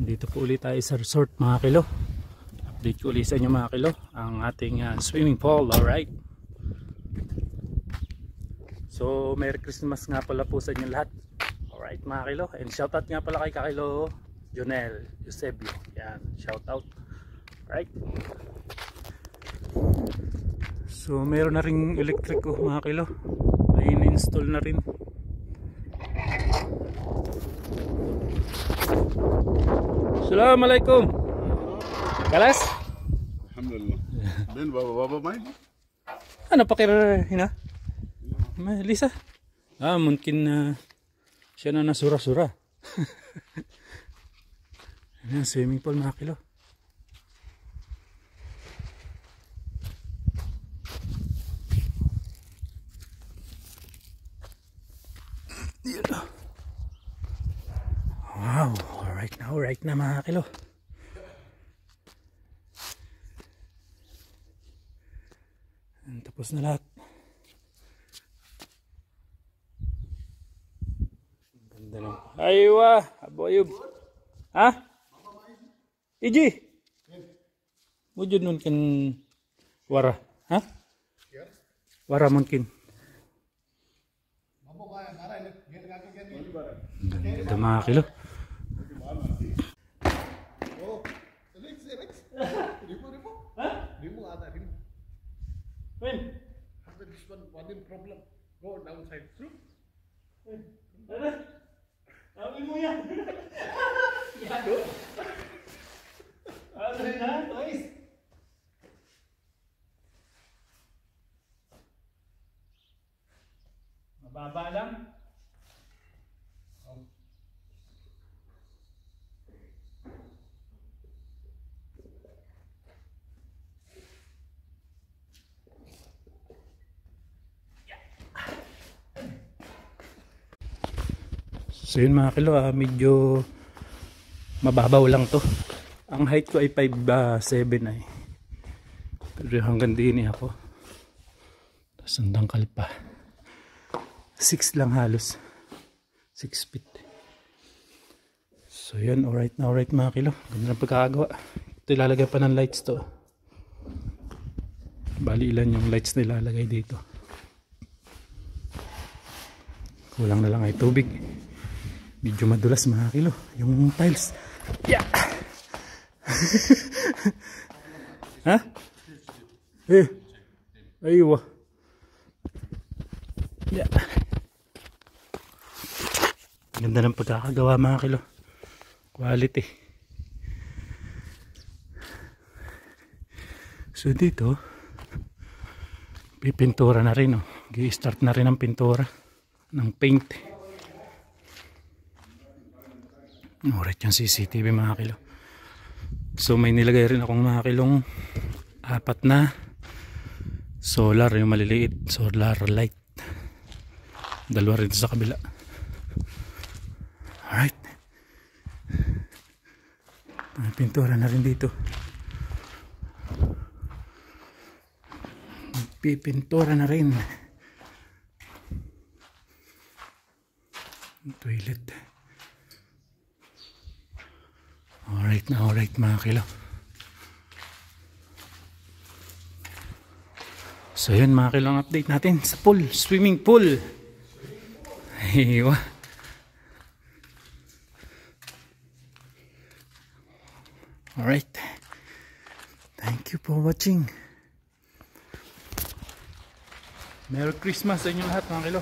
Dito po ulit tayo sa resort mga kilo. Update ko ulit sa inyo mga kilo ang ating swimming pool. Alright, so Merry Christmas nga pala po sa inyo lahat. Alright mga kilo, and shoutout nga pala kay Kakilo Jonel Eusebio. Yan, shoutout. Alright, so meron na ring electric ko mga kilo, ay in-install na rin. Assalamualaikum. Galas? Alhamdulillah. Ben baba main? Ano pakir hina? Lisa? Mungkin siya na nasura-sura. Ayan, swimming pool mga kilo. Wow, alright na mga kilo. Tapos na lahat. Ganda lang. Aywa, aboyub. Ha? Iji. Wujud nun kan wara. Ha? Wara mungkin. Ganda mga kilo. When? After this one problem. Go downside. True? Sabi mo yan. Yago. Ano na? Toys. Mababa lang. So yun mga kilo, medyo mababaw lang to. Ang height ko ay 5'7" ay. Pero hanggang din ako. Tapos ang dangkal pa 6 lang halos, 6 feet. So yun, alright mga kilo. Ganda ng pagkakagawa. Ito ilalagay pa ng lights to. Bali ilan yung lights na ilalagay dito. Kulang na lang ay tubig. Medyo madulas mga kilo yung tiles. Yeah. Ha? Aywa. Yeah. Ganda ng pagkakagawa mga kilo. Quality. So dito pipintura na rin, i-start na rin ang pintura ng paint. Alright, yung CCTV mga kilo. So may nilagay rin akong mga kilong 4 na solar, yung maliliit solar light. 2 rin sa kabila. Alright, pintura na rin dito. Pipintura na rin toilet. Alright mga kilo. So yun mga kilo ang update natin sa pool, swimming pool. Aywa. Alright, thank you for watching. Merry Christmas sa inyo lahat mga kilo.